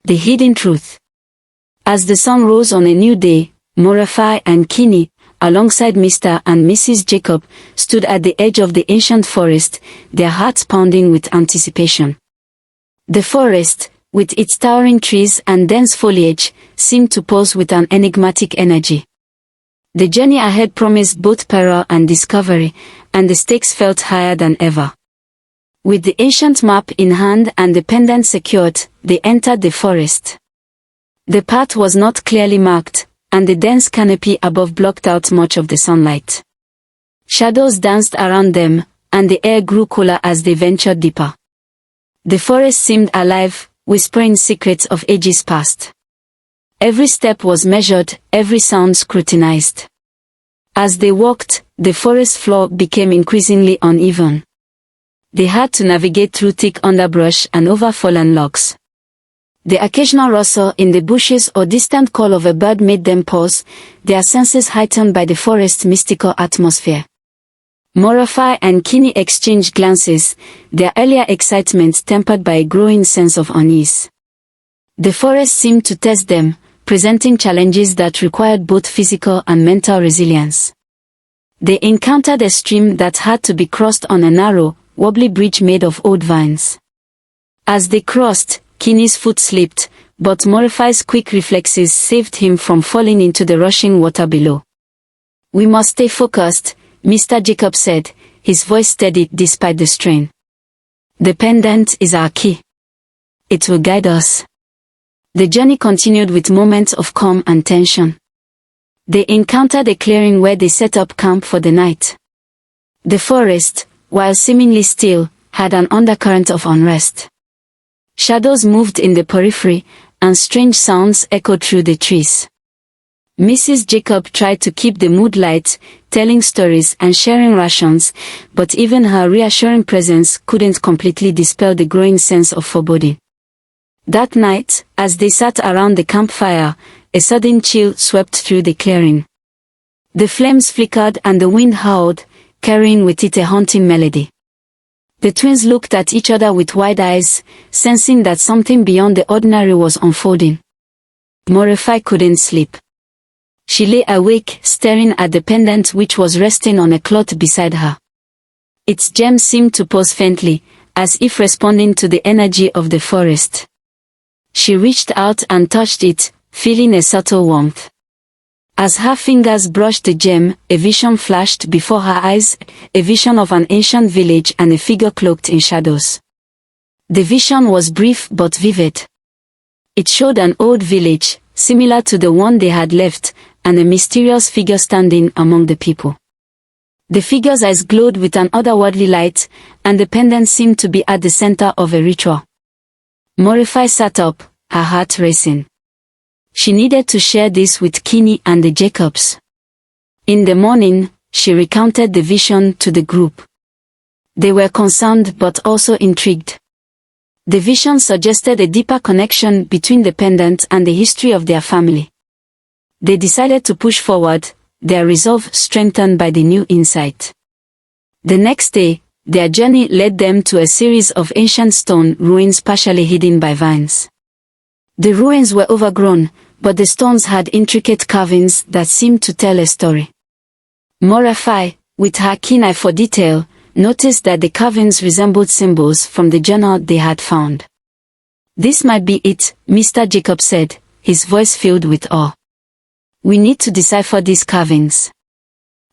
The hidden truth. As the sun rose on a new day, Morife and Kilani, alongside Mr. and Mrs. Jacob, stood at the edge of the ancient forest, their hearts pounding with anticipation. The forest, with its towering trees and dense foliage, seemed to pulse with an enigmatic energy. The journey ahead promised both peril and discovery, and the stakes felt higher than ever. With the ancient map in hand and the pendant secured, they entered the forest. The path was not clearly marked, and the dense canopy above blocked out much of the sunlight. Shadows danced around them, and the air grew cooler as they ventured deeper. The forest seemed alive, whispering secrets of ages past. Every step was measured, every sound scrutinized. As they walked, the forest floor became increasingly uneven. They had to navigate through thick underbrush and over fallen logs. The occasional rustle in the bushes or distant call of a bird made them pause, their senses heightened by the forest's mystical atmosphere. Morife and Kilani exchanged glances, their earlier excitement tempered by a growing sense of unease. The forest seemed to test them, presenting challenges that required both physical and mental resilience. They encountered a stream that had to be crossed on a narrow, wobbly bridge made of old vines. As they crossed, Kilani's foot slipped, but Morife's quick reflexes saved him from falling into the rushing water below. "We must stay focused," Mr. Jacob said, his voice steady despite the strain. "The pendant is our key. It will guide us." The journey continued with moments of calm and tension. They encountered a clearing where they set up camp for the night. The forest, while seemingly still, had an undercurrent of unrest. Shadows moved in the periphery, and strange sounds echoed through the trees. Mrs. Jacob tried to keep the mood light, telling stories and sharing rations, but even her reassuring presence couldn't completely dispel the growing sense of foreboding. That night, as they sat around the campfire, a sudden chill swept through the clearing. The flames flickered and the wind howled, carrying with it a haunting melody. The twins looked at each other with wide eyes, sensing that something beyond the ordinary was unfolding. Morife couldn't sleep. She lay awake, staring at the pendant which was resting on a cloth beside her. Its gems seemed to pulse faintly, as if responding to the energy of the forest. She reached out and touched it, feeling a subtle warmth. As her fingers brushed the gem, a vision flashed before her eyes, a vision of an ancient village and a figure cloaked in shadows. The vision was brief but vivid. It showed an old village, similar to the one they had left, and a mysterious figure standing among the people. The figure's eyes glowed with an otherworldly light, and the pendant seemed to be at the center of a ritual. Morife sat up, her heart racing. She needed to share this with Kilani and the Jacobs. In the morning, she recounted the vision to the group. They were concerned but also intrigued. The vision suggested a deeper connection between the pendant and the history of their family. They decided to push forward, their resolve strengthened by the new insight. The next day, their journey led them to a series of ancient stone ruins partially hidden by vines. The ruins were overgrown, but the stones had intricate carvings that seemed to tell a story. Morife, with her keen eye for detail, noticed that the carvings resembled symbols from the journal they had found. "This might be it," Mr. Jacob said, his voice filled with awe. "We need to decipher these carvings."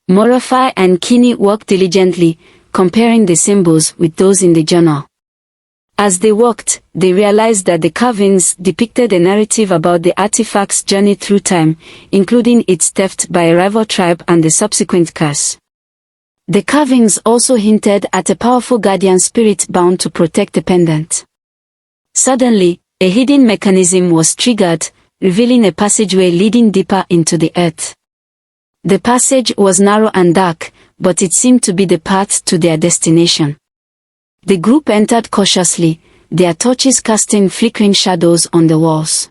Morife and Kilani worked diligently, comparing the symbols with those in the journal. As they walked, they realized that the carvings depicted a narrative about the artifact's journey through time, including its theft by a rival tribe and the subsequent curse. The carvings also hinted at a powerful guardian spirit bound to protect the pendant. Suddenly, a hidden mechanism was triggered, revealing a passageway leading deeper into the earth. The passage was narrow and dark, but it seemed to be the path to their destination. The group entered cautiously, their torches casting flickering shadows on the walls.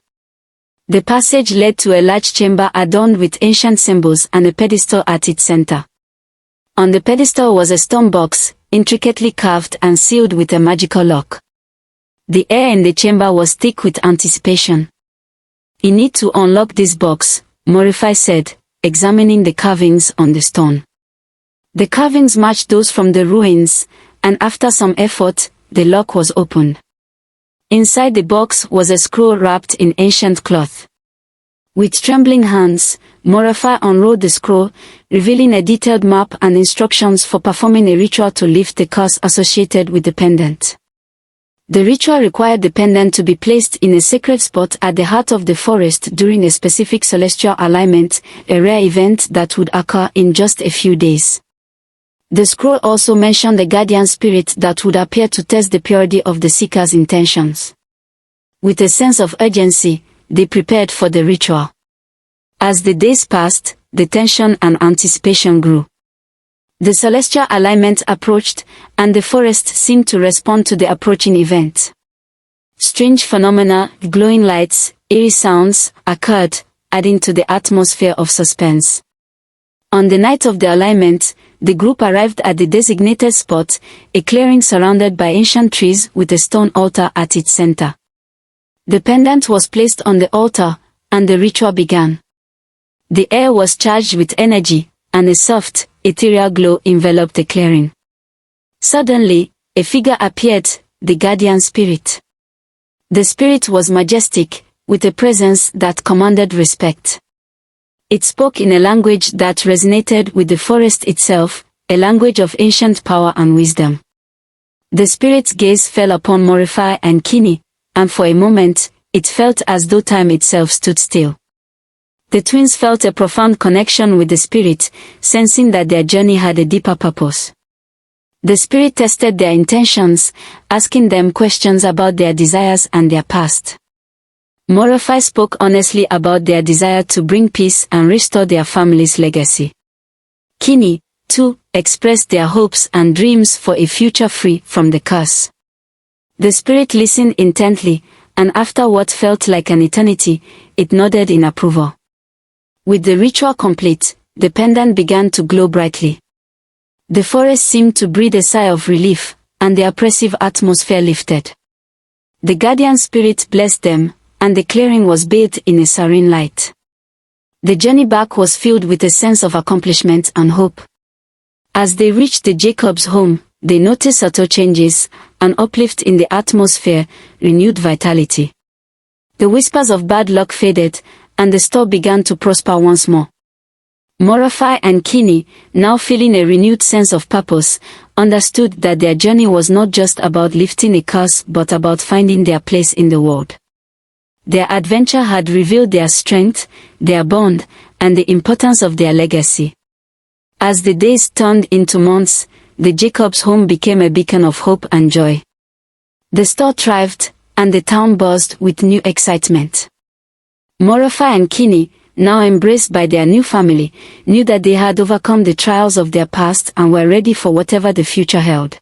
The passage led to a large chamber adorned with ancient symbols and a pedestal at its center. On the pedestal was a stone box, intricately carved and sealed with a magical lock. The air in the chamber was thick with anticipation. "You need to unlock this box," Morife said, examining the carvings on the stone. The carvings matched those from the ruins, and after some effort, the lock was opened. Inside the box was a scroll wrapped in ancient cloth. With trembling hands, Morife unrolled the scroll, revealing a detailed map and instructions for performing a ritual to lift the curse associated with the pendant. The ritual required the pendant to be placed in a sacred spot at the heart of the forest during a specific celestial alignment, a rare event that would occur in just a few days. The scroll also mentioned a guardian spirit that would appear to test the purity of the seeker's intentions. With a sense of urgency, they prepared for the ritual. As the days passed, the tension and anticipation grew. The celestial alignment approached, and the forest seemed to respond to the approaching event. Strange phenomena, glowing lights, eerie sounds, occurred, adding to the atmosphere of suspense. On the night of the alignment, the group arrived at the designated spot, a clearing surrounded by ancient trees with a stone altar at its center. The pendant was placed on the altar, and the ritual began. The air was charged with energy, and a soft, ethereal glow enveloped the clearing. Suddenly, a figure appeared, the guardian spirit. The spirit was majestic, with a presence that commanded respect. It spoke in a language that resonated with the forest itself, a language of ancient power and wisdom. The spirit's gaze fell upon Morife and Kilani, and for a moment, it felt as though time itself stood still. The twins felt a profound connection with the spirit, sensing that their journey had a deeper purpose. The spirit tested their intentions, asking them questions about their desires and their past. Morife spoke honestly about their desire to bring peace and restore their family's legacy. Kilani, too, expressed their hopes and dreams for a future free from the curse. The spirit listened intently, and after what felt like an eternity, it nodded in approval. With the ritual complete, the pendant began to glow brightly. The forest seemed to breathe a sigh of relief, and the oppressive atmosphere lifted. The guardian spirit blessed them, and the clearing was bathed in a serene light. The journey back was filled with a sense of accomplishment and hope. As they reached the Jacobs' home, they noticed subtle changes, an uplift in the atmosphere, renewed vitality. The whispers of bad luck faded, and the store began to prosper once more. Morife and Kilani, now feeling a renewed sense of purpose, understood that their journey was not just about lifting a curse but about finding their place in the world. Their adventure had revealed their strength, their bond, and the importance of their legacy. As the days turned into months, the Jacobs' home became a beacon of hope and joy. The store thrived, and the town buzzed with new excitement. Morife and Kilani, now embraced by their new family, knew that they had overcome the trials of their past and were ready for whatever the future held.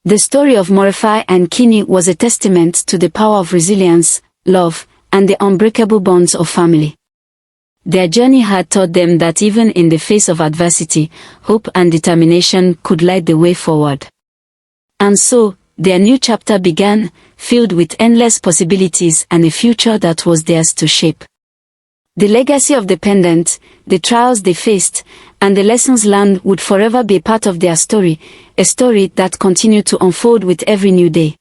The story of Morife and Kilani was a testament to the power of resilience, love, and the unbreakable bonds of family. Their journey had taught them that even in the face of adversity, hope and determination could light the way forward. And so, their new chapter began, filled with endless possibilities and a future that was theirs to shape. The legacy of the pendant, the trials they faced, and the lessons learned would forever be part of their story, a story that continued to unfold with every new day.